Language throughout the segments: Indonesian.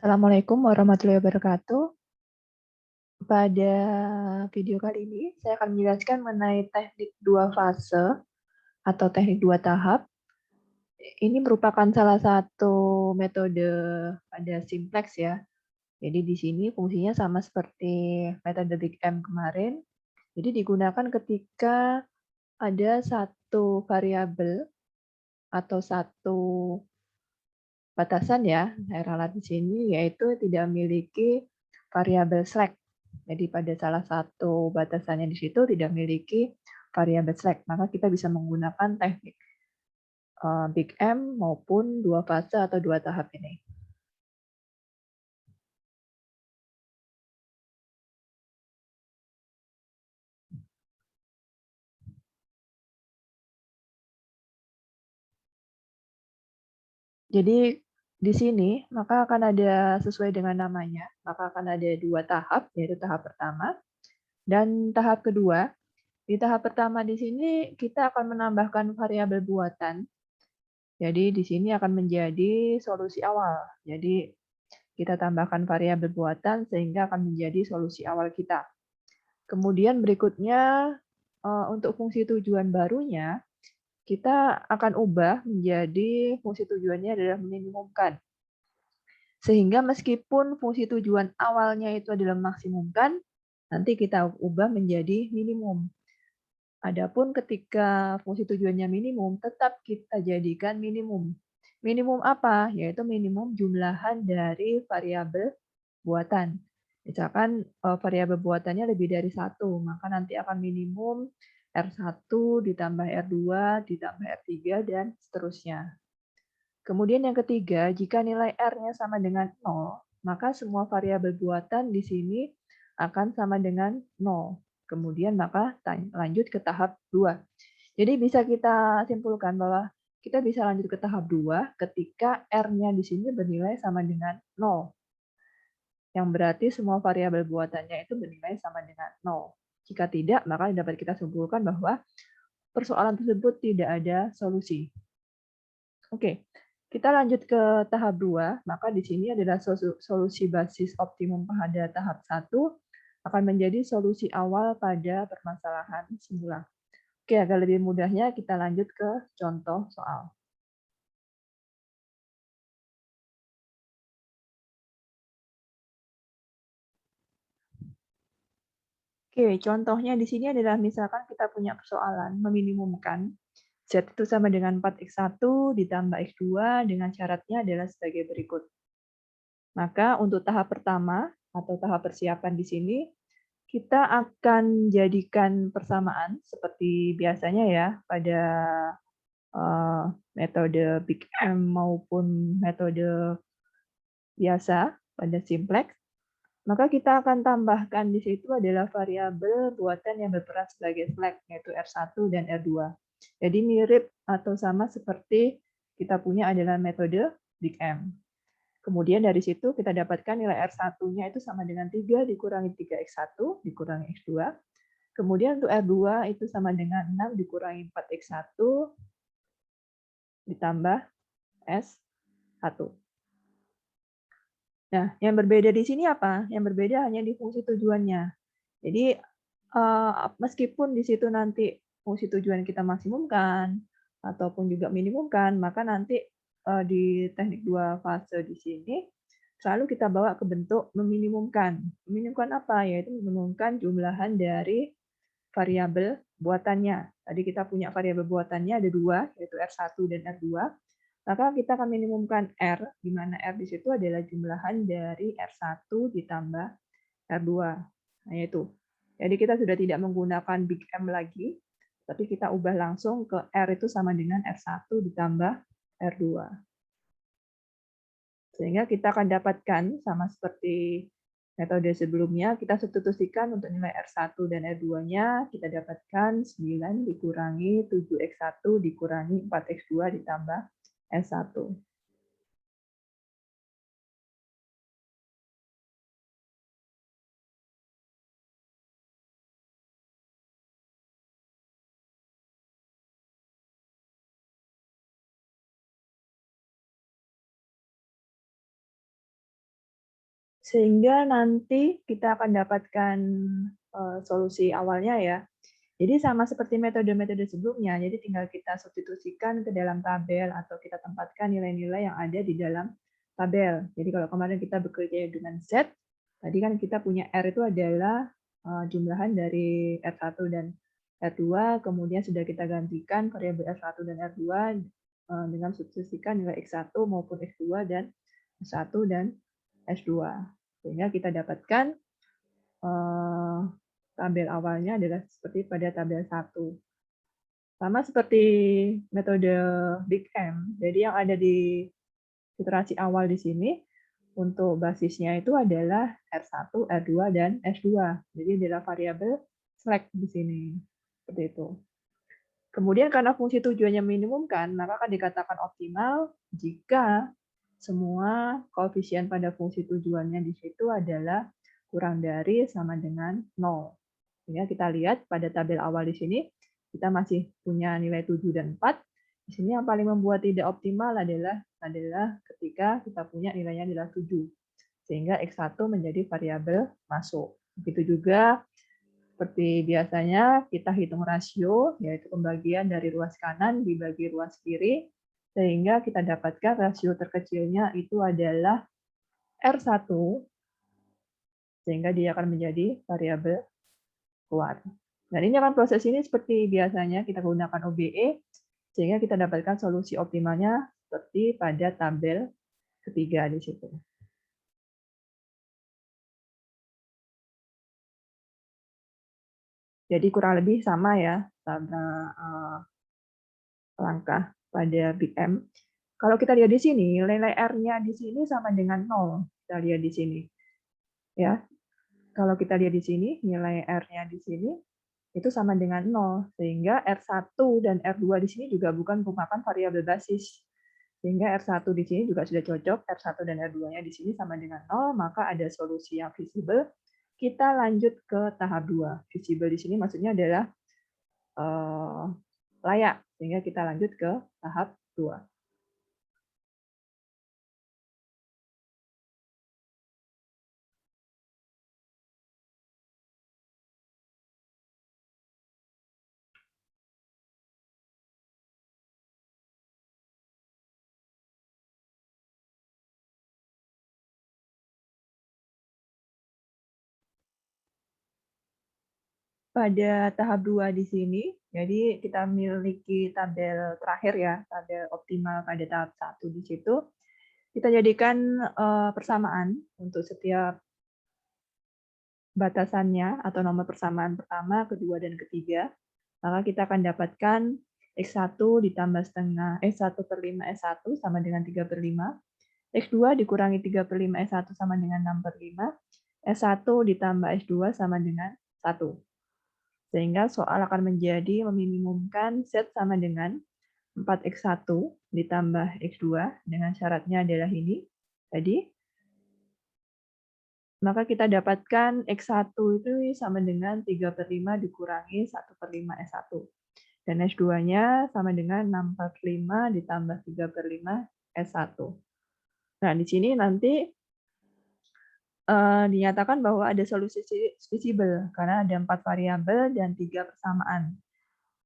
Assalamualaikum warahmatullahi wabarakatuh. Pada video kali ini, saya akan menjelaskan mengenai teknik dua fase atau teknik dua tahap. Ini merupakan salah satu metode pada simplex ya. Jadi di sini fungsinya sama seperti metode Big M kemarin. Jadi digunakan ketika ada satu variabel atau satu batasan ya, saya ralat di sini, yaitu tidak memiliki variabel slack. Jadi pada salah satu batasannya di situ tidak memiliki variabel slack, maka kita bisa menggunakan teknik Big M maupun dua fase atau dua tahap ini. Jadi di sini maka akan ada sesuai dengan namanya, maka akan ada dua tahap, yaitu tahap pertama dan tahap kedua. Di tahap pertama di sini kita akan menambahkan variabel buatan. Jadi di sini akan menjadi solusi awal. Jadi kita tambahkan variabel buatan sehingga akan menjadi solusi awal kita. Kemudian berikutnya untuk fungsi tujuan barunya kita akan ubah menjadi fungsi tujuannya adalah meminimumkan. Sehingga meskipun fungsi tujuan awalnya itu adalah maksimumkan, nanti kita ubah menjadi minimum. Adapun ketika fungsi tujuannya minimum, tetap kita jadikan minimum. Minimum apa? Yaitu minimum jumlahan dari variabel buatan. Misalkan variabel buatannya lebih dari satu, maka nanti akan minimum R1 ditambah R2 ditambah R3 dan seterusnya. Kemudian yang ketiga, jika nilai R-nya sama dengan 0, maka semua variabel buatan di sini akan sama dengan 0. Kemudian maka lanjut ke tahap 2. Jadi bisa kita simpulkan bahwa kita bisa lanjut ke tahap 2 ketika R-nya di sini bernilai sama dengan 0. Yang berarti semua variabel buatannya itu bernilai sama dengan 0. Jika tidak, maka dapat kita simpulkan bahwa persoalan tersebut tidak ada solusi. Oke, kita lanjut ke tahap 2. Maka di sini adalah solusi basis optimum pada tahap 1 akan menjadi solusi awal pada permasalahan semula. Oke, agar lebih mudahnya kita lanjut ke contoh soal. Oke, contohnya di sini adalah misalkan kita punya persoalan meminimumkan Z itu sama dengan 4X1 ditambah X2 dengan syaratnya adalah sebagai berikut. Maka untuk tahap pertama atau tahap persiapan di sini, kita akan jadikan persamaan seperti biasanya ya pada metode Big M maupun metode biasa pada simplex. Maka kita akan tambahkan di situ adalah variabel buatan yang berperan sebagai flag, yaitu R1 dan R2. Jadi mirip atau sama seperti kita punya adalah metode Big M. Kemudian dari situ kita dapatkan nilai R1-nya itu sama dengan 3 dikurangi 3X1 dikurangi X2. Kemudian untuk R2 itu sama dengan 6 dikurangi 4X1 ditambah S1. Nah, yang berbeda di sini apa? Yang berbeda hanya di fungsi tujuannya. Jadi, meskipun di situ nanti fungsi tujuan kita maksimumkan ataupun juga minimumkan, maka nanti di teknik dua fase di sini selalu kita bawa ke bentuk meminimumkan. Meminimumkan apa? Yaitu meminimumkan jumlahan dari variabel buatannya. Tadi kita punya variabel buatannya ada dua, yaitu R1 dan R2. Maka kita akan minimumkan R, di mana R di situ adalah jumlahan dari R1 ditambah R2. Nah, itu. Jadi kita sudah tidak menggunakan Big M lagi, tapi kita ubah langsung ke R itu sama dengan R1 ditambah R2. Sehingga kita akan dapatkan, sama seperti metode sebelumnya, kita substitusikan untuk nilai R1 dan R2-nya, kita dapatkan 9 dikurangi 7X1 dikurangi 4X2 ditambah S1. Sehingga nanti kita akan dapatkan solusi awalnya ya. Jadi sama seperti metode-metode sebelumnya, jadi tinggal kita substitusikan ke dalam tabel atau kita tempatkan nilai-nilai yang ada di dalam tabel. Jadi kalau kemarin kita bekerja dengan Z, tadi kan kita punya R itu adalah jumlahan dari R1 dan R2, kemudian sudah kita gantikan variabel R1 dan R2 dengan substitusikan nilai X1 maupun X2 dan S1 dan S2. Sehingga kita dapatkan tabel awalnya adalah seperti pada tabel 1. Sama seperti metode Big M. Jadi yang ada di iterasi awal di sini, untuk basisnya itu adalah R1, R2, dan S2. Jadi adalah variabel select di sini. Seperti itu. Kemudian karena fungsi tujuannya minimumkan, maka akan dikatakan optimal jika semua koefisien pada fungsi tujuannya di situ adalah kurang dari sama dengan 0. Sehingga kita lihat pada tabel awal di sini, kita masih punya nilai 7 dan 4. Di sini yang paling membuat tidak optimal adalah ketika kita punya nilainya adalah 7. Sehingga X1 menjadi variabel masuk. Begitu juga seperti biasanya kita hitung rasio, yaitu pembagian dari ruas kanan dibagi ruas kiri, sehingga kita dapatkan rasio terkecilnya itu adalah R1, sehingga dia akan menjadi variabel keluar. Dan ini akan proses ini seperti biasanya kita gunakan OBE, sehingga kita dapatkan solusi optimalnya seperti pada tabel ketiga di situ. Jadi kurang lebih sama ya langkah pada Big M. Kalau kita lihat di sini, nilai R-nya di sini sama dengan 0. Kita lihat di sini. Ya. Kalau kita lihat di sini, nilai R-nya di sini itu sama dengan 0. Sehingga R1 dan R2 di sini juga bukan merupakan variabel basis. Sehingga R1 di sini juga sudah cocok, R1 dan R2-nya di sini sama dengan 0, maka ada solusi yang visible. Kita lanjut ke tahap 2. Visible di sini maksudnya adalah layak, sehingga kita lanjut ke tahap 2. Pada tahap 2 di sini, jadi kita memiliki tabel terakhir ya, tabel optimal pada tahap 1 di situ. Kita jadikan persamaan untuk setiap batasannya atau nomor persamaan pertama, kedua, dan ketiga. Maka kita akan dapatkan X1 ditambah setengah S1/5 S1 sama dengan 3/5. X2 dikurangi 3/5 S1 sama dengan 6/5. S1 ditambah S2 sama dengan 1. Sehingga soal akan menjadi meminimumkan Z sama dengan 4X1 ditambah X2 dengan syaratnya adalah ini tadi. Maka kita dapatkan X1 itu sama dengan 3/5 dikurangi 1/5 S1. Dan S2-nya sama dengan 6/5 ditambah 3/5 S1. Nah, di sini nanti dinyatakan bahwa ada solusi visible karena ada 4 variabel dan 3 persamaan.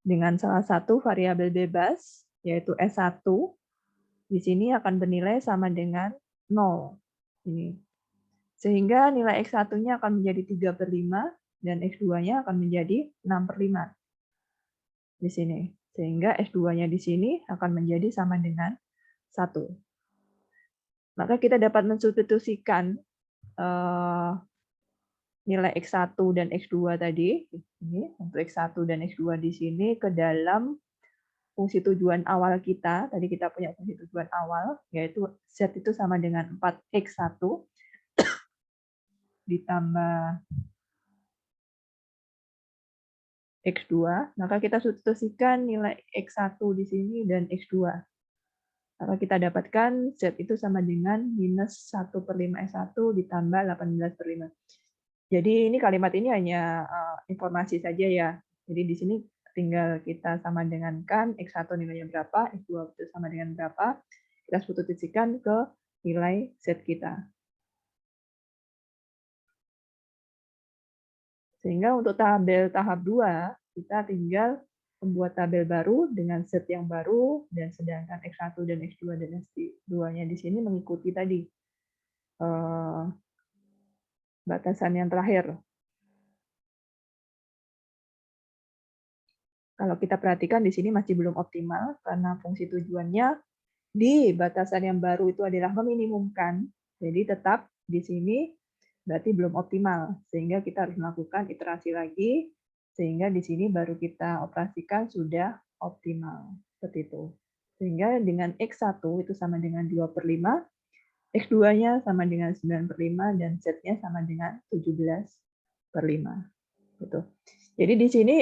Dengan salah satu variabel bebas, yaitu S1, di sini akan bernilai sama dengan 0. Ini. Sehingga nilai X1-nya akan menjadi 3/5 dan X2-nya akan menjadi 6/5 di sini. Sehingga S2-nya di sini akan menjadi sama dengan 1. Maka kita dapat mensubstitusikan nilai X1 dan X2 tadi, ini untuk X1 dan X2 di sini ke dalam fungsi tujuan awal kita. Tadi kita punya fungsi tujuan awal, yaitu Z itu sama dengan 4X1 ditambah X2, maka kita substitusikan nilai X1 di sini dan X2. Maka kita dapatkan Z itu sama dengan minus 1/5 S1 ditambah 18/5. Jadi ini kalimat ini hanya informasi saja ya. Jadi di sini tinggal kita sama dengankan X1 nilainya berapa, X2 itu sama dengan berapa, kita substitusikan ke nilai Z kita. Sehingga untuk tabel tahap 2, kita tinggal membuat tabel baru dengan set yang baru, dan sedangkan X1 dan X2 dan X2-nya di sini mengikuti tadi batasan yang terakhir. Kalau kita perhatikan di sini masih belum optimal karena fungsi tujuannya di batasan yang baru itu adalah meminimumkan. Jadi tetap di sini berarti belum optimal, sehingga kita harus melakukan iterasi lagi, sehingga di sini baru kita operasikan sudah optimal. Seperti itu. Sehingga dengan X1 itu sama dengan 2/5, X2-nya sama dengan 9/5, dan Z-nya sama dengan 17/5. Gitu. Jadi di sini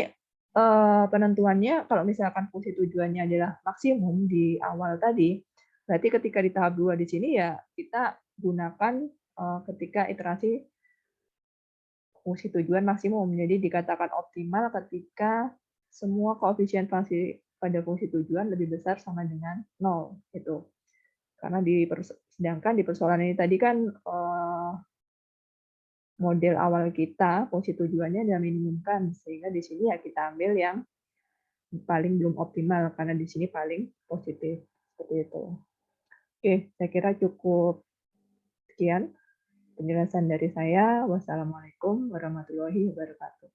penentuannya kalau misalkan fungsi tujuannya adalah maksimum di awal tadi, berarti ketika di tahap 2 di sini ya kita gunakan ketika iterasi fungsi tujuan maksimum. Jadi dikatakan optimal ketika semua koefisien pada fungsi tujuan lebih besar sama dengan 0 gitu. Karena sedangkan di persoalan ini tadi kan model awal kita fungsi tujuannya adalah minimumkan, sehingga di sini ya kita ambil yang paling belum optimal karena di sini paling positif. Seperti itu. Oke, saya kira cukup sekian penjelasan dari saya. Wassalamualaikum warahmatullahi wabarakatuh.